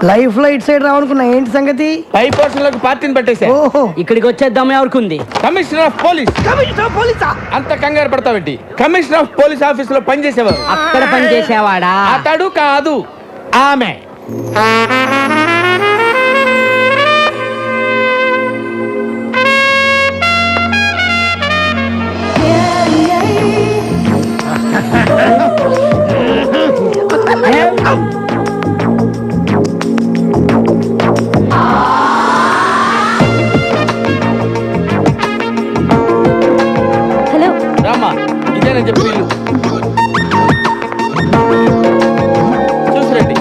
Life లో ఇటు side రావనుకున్నా, ఏంటి సంగతి? పై పోర్షన్ లోకి పార్టీని పెట్టేసా. ఓహో, ఇక్కడికి వచ్చేద్దాం ఎవరికి? Commissioner of police. Commissioner of పోలీసా? అంత కంగారు పడతావేంటి? కమిషనర్ ఆఫ్ పోలీస్ ఆఫీస్ లో పనిచేసేవారు. అక్కడ పని చేసేవాడా? అతడు కాదు, ఆమె. హలో రామ్మా, ఇదేనని చెప్పి వీళ్ళు చూసిరండి.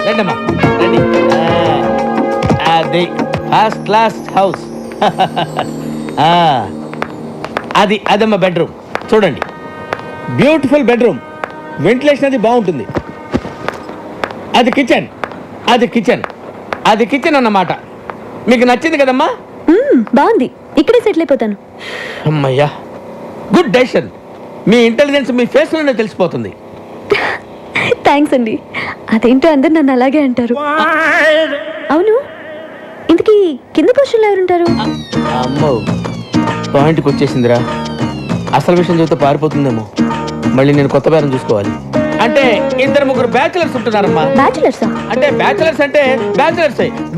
రండమ్మా, రండి. అది ఫస్ట్ క్లాస్ హౌస్. అదమ్మా బెడ్రూమ్. చూడండి, బ్యూటిఫుల్ బెడ్రూమ్. వెంటిలేషన్ అది బాగుంటుంది. అది కిచెన్, అది కిచెన్, అది కిచెన్ అన్నమాట. మీకు నచ్చింది కదమ్మా? బాగుంది, ఇక్కడే సెటిల్ అయిపోతాను. అమ్మయ్యా, గుడ్ డెసిషన్. మీ ఇంటెలిజెన్స్ మీ ఫేస్లోనే తెలిసిపోతుంది. థ్యాంక్స్ అండి. అదేంటో అందరు నన్ను అలాగే అంటారు. అవును, ఇంతకీ కింద పొజిషన్లో ఎవరుంటారు? అమ్మో, పాయింట్కి వచ్చేసిందిరా. అసలు విషయం చెబితే పారిపోతుందేమో. మళ్ళీ నేను కొత్త బేరం చూసుకోవాలి. అంటే ఇద్దరు ముగ్గురు బ్యాచులర్స్ ఉంటున్నారమ్మా. బ్యాచులర్సా? అంటే బ్యాచులర్స్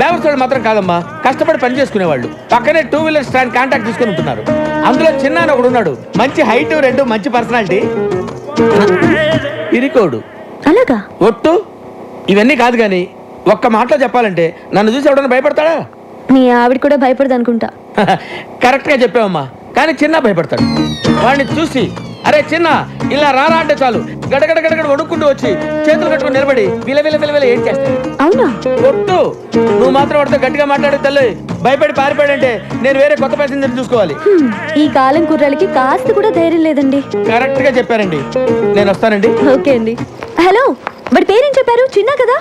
బ్యావర్స్ వాళ్ళు మాత్రం కాదమ్మా, కష్టపడి పని చేసుకునేవాళ్ళు. పక్కనే 2 వీలర్ స్టాండ్ కాంటాక్ట్ తీసుకుని ఉంటున్నారు. అందులో చిన్న ఒకడు ఉన్నాడు, మంచి హైట్, రెండు మంచి పర్సనాలిటీ. ఇరికోడు. అలాగా? ఒట్టు. ఇవన్నీ కాదు కానీ ఒక్క మాటలో చెప్పాలంటే నన్ను చూసి ఎవడన్నా భయపడతాడా? మీ ఆవిడ కూడా భయపడదు అనుకుంటా. కరెక్ట్ గా చెప్పావమ్మా, కానీ చిన్న భయపడతాడు. వాడిని చూసి అరే చిన్న ఇలా రారా అంటే చాలు గడగడ గడగడ వణుక్కుంటూ వచ్చి చేతులు కట్టుకుని నిలబడి విల ఏం చేస్తాడు. అవునా? ఒట్టు. నువ్వు మాత్రం వాడితో గట్టిగా మాట్లాడే తల్లి. భయపడి పారిపోయాడంటే నేను వేరే కొత్త ప్యాసింజర్ చూసుకోవాలి. ఈ కాలం కుర్రాలకి కాస్త కూడా ధైర్యం లేదండి. కరెక్ట్ గా చెప్పారండి. నేను వస్తానండి. ఓకే అండి. హలో, వాడి పేరేం చెప్పారు? చిన్న కదా?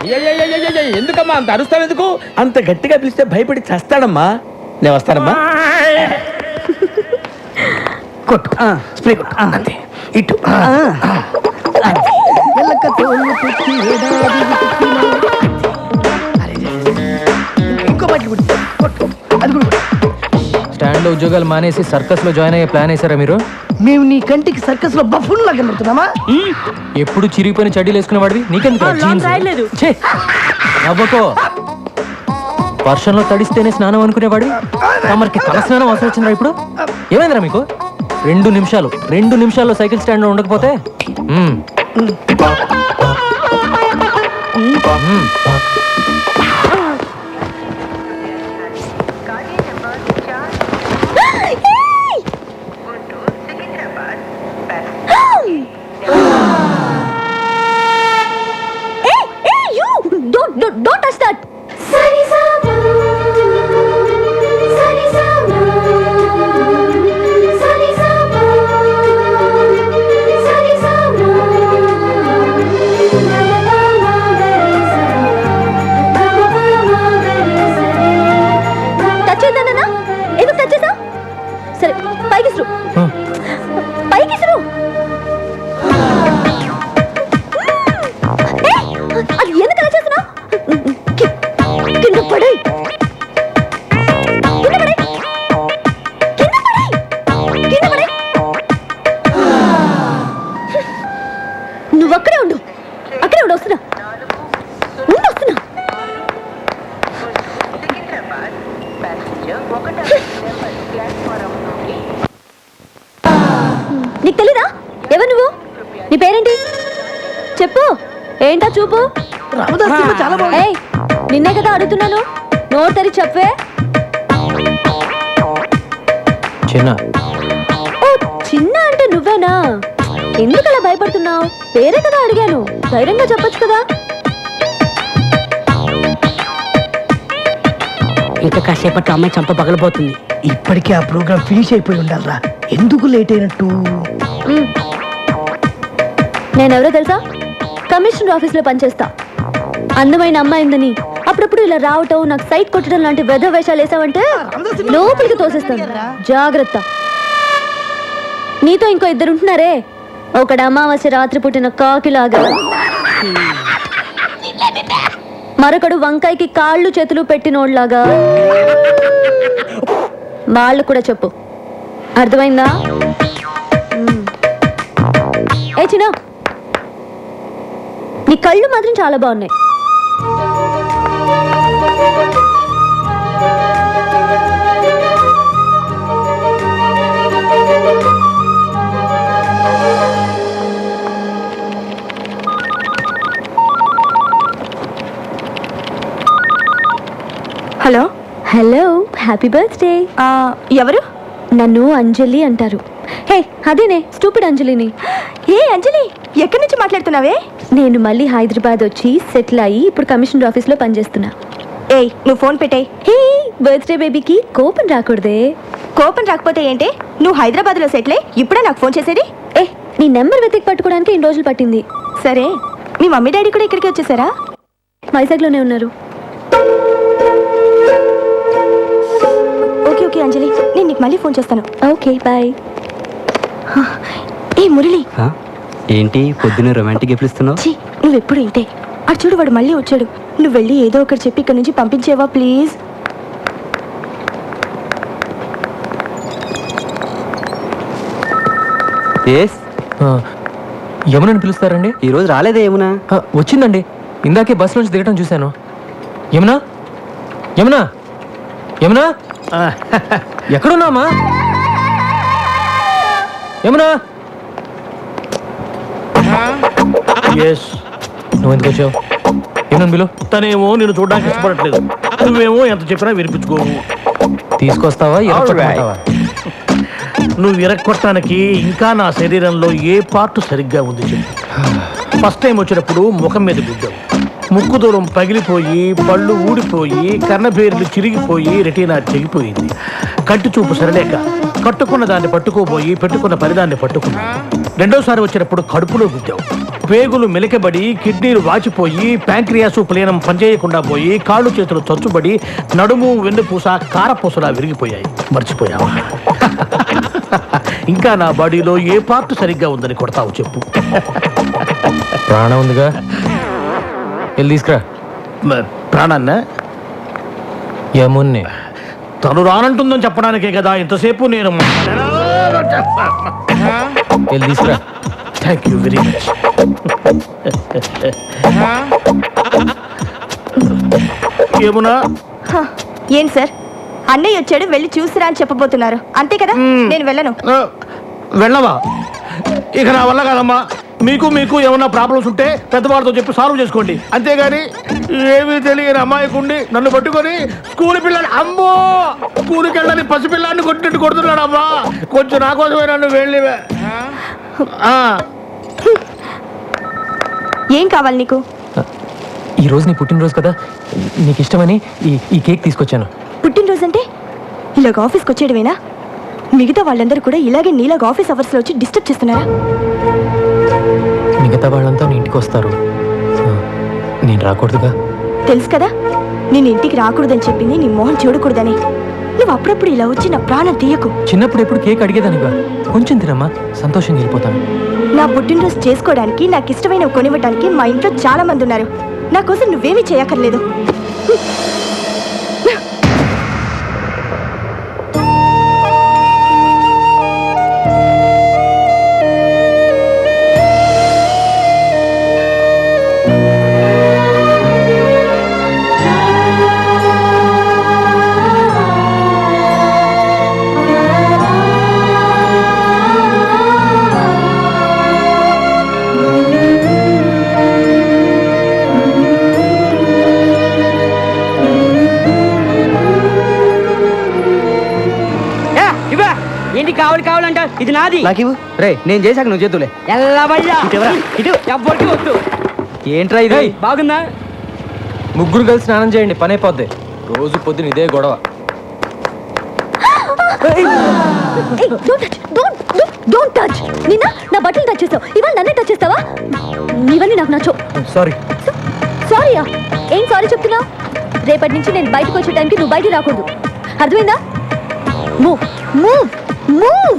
ఎందుకమ్మా అంత అరుస్తావు? ఎందుకు అంత గట్టిగా పిలిస్తే భయపడి చస్తాడమ్మా. నేను వస్తానమ్మా. కొట్టు, స్ప్రే కొట్టు, అంతే. ఇటు ఇంకో బట్టి కొట్టు, అది కూడా స్టాండ్ లో ఉద్యోగాలు మానేసి సర్కస్ లో జాయిన్ అయ్యే ప్లాన్ వేసారా మీరు? మేము నీ కంటికి సర్కస్ లో బఫూన్ లాగా కనబడుతున్నామా? ఎప్పుడు చిరిగిపోయిన చడ్డీలు వేసుకునే వాడివి నీకెందుకు నవ్వకో. వర్షంలో తడిస్తేనే స్నానం అనుకునేవాడివి. తమరికి తల స్నానం అవసరం వచ్చిందా ఇప్పుడు? ఏమైందిరా మీకు? 2 నిమిషాల్లో సైకిల్ స్టాండ్ లో ఉండకపోతే Don't touch that. సరే, పైకి అది ఎందుకు అలా చేస్తున్నావు? కింద పడే నువ్వు అక్కడే ఉండు. వస్తున్నా. నీకు తెలీదా? ఎవరు నువ్వు? నీ పేరేంటి చెప్పు. ఏంటా చూపు? చాలా బాగుంది. ఏయ్, నిన్నే కదా అడుగుతున్నాను, నోరు తెరి చెప్పే. చిన్న. ఓ, చిన్న అంటే నువ్వేనా? ఎందుకలా భయపడుతున్నావు? పేరే కదా అడిగాను, ధైర్యంగా చెప్పొచ్చు కదా. ఇంకా కాసేపట్లో అమ్మాయి చంప పగలబోతుంది. ఇప్పటికే ఆ ప్రోగ్రామ్ ఫినిష్ అయిపోయి ఉండాలరా. ఎందుకు లేట్ అయినట్టు? నేనెవరో తెలుసా? కమిషనర్ ఆఫీస్ లో పనిచేస్తా. అందమైన అమ్మాయిందని అప్పుడప్పుడు ఇలా రావటం నాకు సైట్ కొట్టడం లాంటి వెధ వేషాలు వేసావంటే లోపలికి తోసేస్తాను. జాగ్రత్త. నీతో ఇంకో ఇద్దరు ఉంటున్నారే, ఒకడు అమావాస్య రాత్రి పుట్టిన కాకిలాగా, మరొకడు వంకాయకి కాళ్ళు చేతులు పెట్టినోడ్లాగా. వాళ్ళు కూడా చెప్పు, అర్థమైందా? ఏ చిన్న, నీ కళ్ళు మాత్రం చాలా బాగున్నాయి. Hello hello, happy birthday. ఎవరు? నన్ను అంజలి అంటారు. హే, అదేనే స్టూపిడ్ అంజలిని. ఏ అంజలి, ఎక్కడి నుంచి మాట్లాడుతున్నావే? నేను మళ్ళీ హైదరాబాద్ వచ్చి సెటిల్ అయ్యి ఇప్పుడు కమిషనర్ ఆఫీస్లో పనిచేస్తున్నా. ఏయ్, నువ్వు ఫోన్ పెట్టే. హే, బర్త్డే బేబీకి కోపం రాకూడదే. కోపం రాకపోతే ఏంటి? నువ్వు హైదరాబాద్లో సెటిల్ అయ్యి ఇప్పుడే నాకు ఫోన్ చేసేది? ఏ, నీ నెంబర్ వెతికి పట్టుకోవడానికి ఇన్ని రోజులు పట్టింది. సరే, మీ మమ్మీ డాడీ కూడా ఇక్కడికి వచ్చేసారా? వైజాగ్లోనే ఉన్నారు. ఓకే ఓకే అంజలి, నేను నీకు మళ్ళీ ఫోన్ చేస్తాను. Okay, bye. ఏ మురళి, ఏంటి పొద్దున్న రొమాంటిక్ గిఫ్ట్లు ఇస్తున్నావు? ఛీ, నువ్వెప్పుడు ఇంతే. అటు చూడు, వాడు మళ్ళీ వచ్చాడు. నువ్వు వెళ్ళి ఏదో ఒకటి చెప్పి ఇక్కడ నుంచి పంపించేవా ప్లీజ్? యమునని పిలుస్తారండి? ఈరోజు రాలేదే యమునా? వచ్చిందండి, ఇందాకే బస్ నుంచి దిగటం చూశాను. యమునా, యమునా, యమునా, ఎక్కడున్నామా? యమునా, నువ్వు ఎందుకు వచ్చావు? యమునని పిలు. తనేమో నేను చూడడానికి ఇష్టపడట్లేదు, నువ్వేమో ఎంత చెప్పినా వినిపించుకోవు. తీసుకొస్తావా? ఎరగొట్టమంటావా? నువ్వు విరక్కొట్టడానికి ఇంకా నా శరీరంలో ఏ పార్ట్ సరిగ్గా ఉంది చెప్పు. ఫస్ట్ టైం వచ్చినప్పుడు ముఖం మీద గుద్దావు, ముక్కు దూరం పగిలిపోయి పళ్ళు ఊడిపోయి కన్నబేర్లు చిరిగిపోయి రెటీనా చెగిపోయింది. కంటి చూపు సరలేక కట్టుకున్న దాన్ని పట్టుకోబోయి పెట్టుకున్న పరిదాన్ని పట్టుకున్నా. రెండోసారి వచ్చినప్పుడు కడుపులో గుద్దావు, పేగులు మెలికబడి కిడ్నీలు వాచిపోయి ప్యాంక్రియాసు ప్లీనం పనిచేయకుండా పోయి కాళ్ళు చేతులు చచ్చుబడి నడుము వెన్నుపూస కారపూసలా విరిగిపోయాయి. మర్చిపోయావా? ఇంకా నా బాడీలో ఏ పార్ట్ సరిగ్గా ఉందని కొడతావు చెప్పు. ప్రాణం ఉందిగా, వెళ్ళి తీసుకురా. ప్రాణాన్న యమున్ని. తను రానంటుందని చెప్పడానికే కదా ఇంతసేపు నేను. వెళ్ళి తీసుకురా. Thank you very much. Yamuna, ఏంటి సార్, అన్నయ్య వచ్చాడు, వెళ్ళి చూసిరా అని చెప్పబోతున్నారు అంతే కదా? నేను వెళ్ళను. వెళ్ళవా? ఇక నా వల్ల కాదమ్మా. మీకు ఏమన్నా ప్రాబ్లమ్స్ ఉంటే పెద్దవాళ్ళతో చెప్పి సాల్వ్ చేసుకోండి, అంతేగాని ఏమీ తెలియని అమ్మాయికుండి నన్ను పట్టుకొని స్కూల్ పిల్లని, అమ్మో స్కూల్కి వెళ్ళని పసిపిల్లాన్ని కొట్టినట్టు కొడుతున్నాడు అమ్మా. కొంచెం నా కోసమే నన్ను వెళ్ళి. ఏం కావాలి నీకు? ఈ రోజు నీ పుట్టినరోజు కదా, నీకు ఇష్టమని ఈ కేక్ తీసుకొచ్చాను. పుట్టినరోజు అంటే ఇలాగ ఆఫీస్కి వచ్చేయడమేనా? మిగతా వాళ్ళందరూ కూడా ఇలాగే నీలాగ ఆఫీస్ అవర్స్లో వచ్చి డిస్టర్బ్ చేస్తున్నారా? మిగతా వాళ్ళంతా నీ ఇంటికి వస్తారు, నేను రాకూడదుగా? తెలుసు కదా, నేను ఇంటికి రాకూడదని చెప్పింది నీ మొహం చూడకూడదని. నువ్వు అప్పుడప్పుడు ఇలా వచ్చి నా ప్రాణం తీయకు. చిన్నప్పుడు ఎప్పుడు కేక్ అడిగేదానిగా, కొంచెం తినమ్మా, సంతోషంగా వెళ్ళిపోతాను. నా పుట్టినరోజు చేసుకోవడానికి, నాకు ఇష్టమైనవి కొనివ్వడానికి మా ఇంట్లో చాలా మంది ఉన్నారు. నా కోసం నువ్వేమీ చేయక్కర్లేదు. ఏంటి కావాలంట? ఇది నాది. నాకు రే, నేను చేశాక నువ్వు చేతులే. ఎవ్వరికి వద్దు. ఏంట్రా ఇది? బాగుందా? ముగ్గురు కలిసి స్నానం చేయండి, పని అయిపోద్ది. రోజు పొద్దున ఇదే గొడవ. Don't touch. నిన్న నా బట్టలు టచ్ చేస్తావు, ఇవాళ నన్నే టచ్ చేస్తావా? ఇవన్నీ నాకు నచ్చవు. సారీ. సారీయా? ఏం సారీ చెప్తున్నావు? రేపటి నుంచి నేను బయటకు వచ్చే టైంకి నువ్వు బయటికి రాకూడదు, అర్థమైందా? Move move move.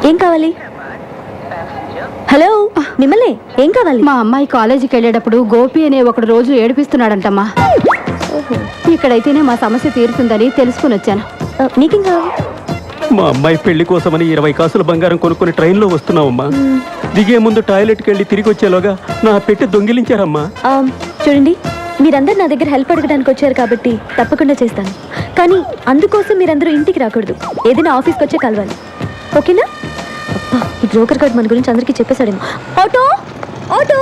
ఏం కావాలి? హలో, మిమ్మల్ని ఏం కావాలి? మా అమ్మాయి కాలేజీకి వెళ్ళేటప్పుడు గోపి అనే ఒకడు రోజు ఏడిపిస్తున్నాడంటమ్మా. ఇక్కడైతేనే మా సమస్య తీరుతుందని తెలుసుకుని వచ్చాను. నీకేం కావాలి? మా అమ్మాయి పెళ్లి కోసమని 20 కాసుల బంగారం కొనుక్కొని ట్రైన్లో వస్తున్నావమ్మా. దిగే ముందు టాయిలెట్కి వెళ్ళి తిరిగి వచ్చేలోగా నా పెట్టి దొంగిలించారమ్మా. చూడండి, మీరందరూ నా దగ్గర హెల్ప్ అడగడానికి వచ్చారు కాబట్టి తప్పకుండా చేస్తాను. కానీ అందుకోసం మీరందరూ ఇంటికి రాకూడదు, ఏదైనా ఆఫీస్కి వచ్చే కలవాలి, ఓకేనా? అబ్బా, ఈ బ్రోకర్ కార్డ్ మన గురించి అందరికీ చెప్పేశాడేమో. ఆటో ఆటో,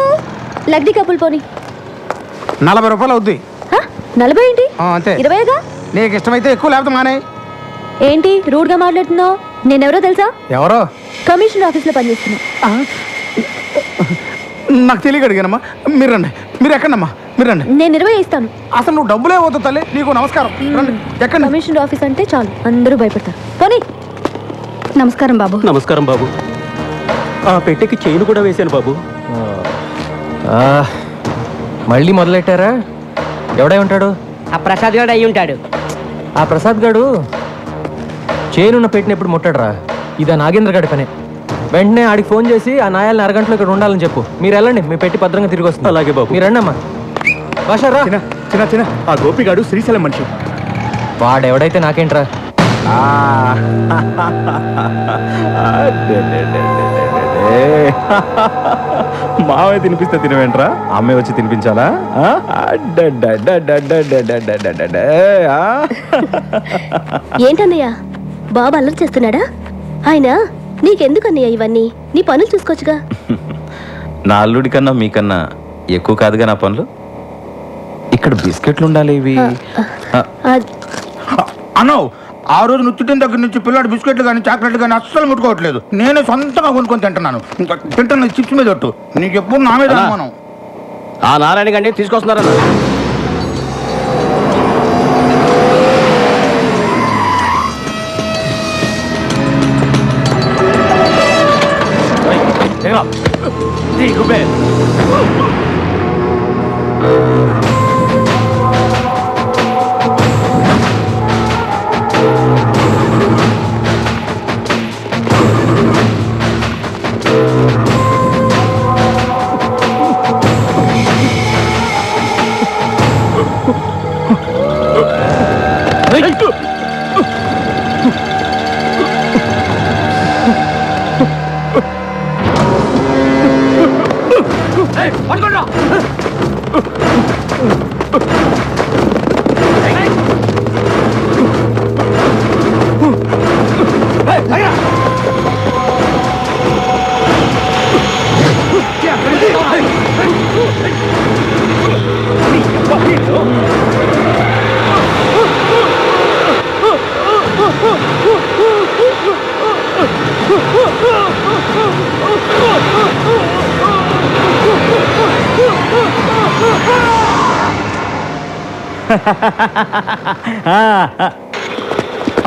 లగ్డీ కప్పులు పోనీ. 40 రూపాయలు అవుద్ది. 40 ఏంటి? అంతే. 20గా? నీకు ఇష్టమైతే ఎక్కువ లేకపోతే మానే. ఏంటి రూడ్ గా మాట్లాడుతున్నావు? నేనెవరో తెలుసా? ఎవరో? కమిషనర్ ఆఫీస్లో పనిచేస్తున్నా. నాకు తెలియక అడిగానమ్మా. మీరు రండి. మీరు ఎక్కడమ్మా? మీరు రండి. నేను 20 ఇస్తాను. అసలు నువ్వు డబ్బులే పోతావు తల్లి. నీకు నమస్కారం. రండి. ఎక్కడ? కమిషనర్ ఆఫీస్ అంటే చాలు అందరూ భయపడతారు. పోనీ. నమస్కారం బాబు. నమస్కారం బాబు. ఆ పెట్టెకి చైన్ కూడా వేశాను బాబు. మళ్ళీ మొదలెట్టారా? ఎవడై ఉంటాడు? ఆ ప్రసాద్ గారు అయి ఉంటాడు. ఆ ప్రసాద్ గాడు చేనున్న పెట్టిన ఎప్పుడు ముట్టాడురా. ఇదా నాగేంద్ర గాడి పనే. వెంటనే ఆడికి ఫోన్ చేసి ఆ నాయాలని అరగంటలో ఇక్కడ ఉండాలని చెప్పు. మీరు వెళ్ళండి, మీ పెట్టి భద్రంగా తిరిగి వస్తుంది. అలాగే బాబు. మీరు రండి అమ్మా. భాషరా చిన్న ఆ గోపిగాడు శ్రీశైలం మనిషి. వాడెవడైతే నాకేంట్రా. మావే తినిపిస్తే తినవేంట్రా? అమ్మాయి వచ్చి తినిపించాలా? ఏంటన్నయ్య, బాబు అల్లరి చేస్తున్నాడా? ఆయన నీకెందుకన్నయ్య ఇవన్నీ? నీ పనులు చూసుకోవచ్చుగా. నా అల్లుడి కన్నా మీకన్నా ఎక్కువ కాదుగా నా పనులు. ఇక్కడ బిస్కెట్లు ఉండాలి ఇవి. అన్నో, ఆ రోజు నుచ్చుటిన దగ్గర నుంచి పిల్లాడు బిస్కెట్లు కానీ చాక్లెట్లు కానీ అస్సలు ముట్టుకోవట్లేదు. నేనే సొంతంగా కొనుక్కొని తింటున్నాను. ఇంకా తింటున్న చిప్స్ మీద ఒట్టు. నీకు ఎప్పుడు నా మీద అనుమానం. ఆ నారాయణ గండి తీసుకొస్తున్నారన్న.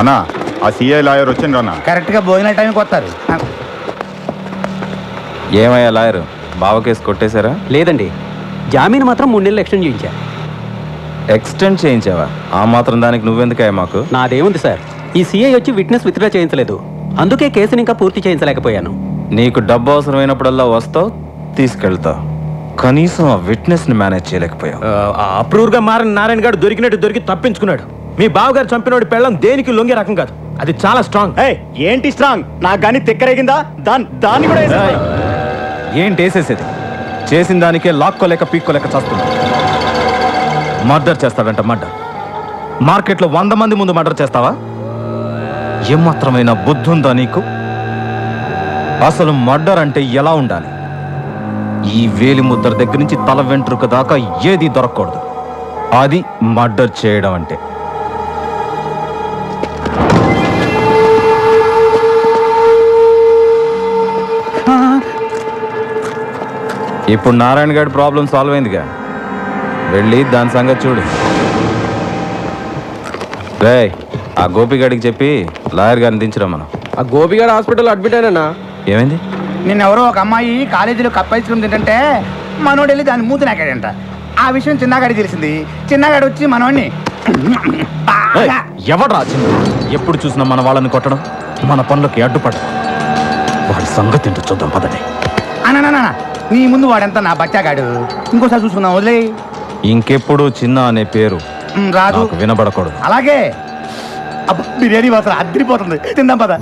అన్నా, ఆ సిఐ లాయర్ వచ్చిండ్రు అన్న. కరెక్ట్ గా భోజనం టైంకి వస్తారు. ఏమయ్యా లాయరు, బావ కేసు కొట్టేశారా? లేదండి, జామీన్ మాత్రం 3 నెలలు ఎక్స్టెండ్ చేయించా. ఎక్స్టెండ్ చేయించావా? ఆ మాత్రం దానికి నువ్వెందుకయ్యా మాకు? నాదేముంది సార్, ఈ సిఐ వచ్చి విట్నెస్ విత్డ్రా చేయించలేదు, అందుకే కేసుని ఇంకా పూర్తి చేయించలేకపోయాను. నీకు డబ్బు అవసరమైనప్పుడల్లా వస్తావు, తీసుకెళ్తావు, కనీసం ఆ విట్నెస్ ని మేనేజ్ చేయలేకపోయావు. అప్రూవ్ గా మారిన నారాయణ గారు దొరికినట్టు దొరికి తప్పించుకున్నాడు. మీ బావగారు చంపినోడి పెళ్ళం దేనికి లొంగే రకం కాదు, అది చాలా స్ట్రాంగ్. ఏంటి స్ట్రాంగ్? నాకు కానీ తిక్కరేగిందా? దాన్ని కూడా వేసేయ్. ఏంటి వేసేసేది? చేసిన దానికే లాక్కోలేక పీక్కోలేక చేస్తున్నా. మర్డర్ చేస్తాడంట. మర్డర్ మార్కెట్లో 100 మంది ముందు మర్డర్ చేస్తావా? ఏమాత్రమైన బుద్ధి ఉందా నీకు? అసలు మర్డర్ అంటే ఎలా ఉండాలి? ఈ వేలి ముద్ర దగ్గర నుంచి తల వెంట్రుక దాకా ఏది దొరకకూడదు. అది మర్డర్ చేయడం అంటే. ఇప్పుడు నారాయణ గారి ప్రాబ్లం సాల్వ్ అయిందిగా, వెళ్ళి దాని సంగతి చూడు. రేయ్, ఆ గోపిగాడికి చెప్పి లాయర్ గారిని దించరా మనం. ఆ గోపిగాడు హాస్పిటల్ అడ్మిట్ అయినా. ఏమైంది? నిన్నెవరో ఒక అమ్మాయి కాలేజీలో కప్ ఐస్ క్రీమ్ తింటే మనోడు వెళ్ళి దాన్ని మూతి నాకాడంట. ఆ విషయం చిన్నగాడికి తెలిసింది. చిన్నగాడు వచ్చి మనోడిని ఏయ్, ఎవడ్రా చిన్న? ఎప్పుడు చూసినా మన వాళ్ళని కొట్టడం, మన పనులకి అడ్డుపడడం. వాడి సంగతి ఏంటో చూద్దాం పదండి. అన్న నీ ముందు వాడెంత నా బచ్చాగాడు. ఇంకోసారి చూసుకుందాం, వదిలే. ఇంకెప్పుడు చిన్న అనే పేరు రాదు, నాకు వినబడకూడదు. అలాగే. అబ్బా, బిర్యానీ మాత్రం అద్దరిపోతుంది. తిందాం పద.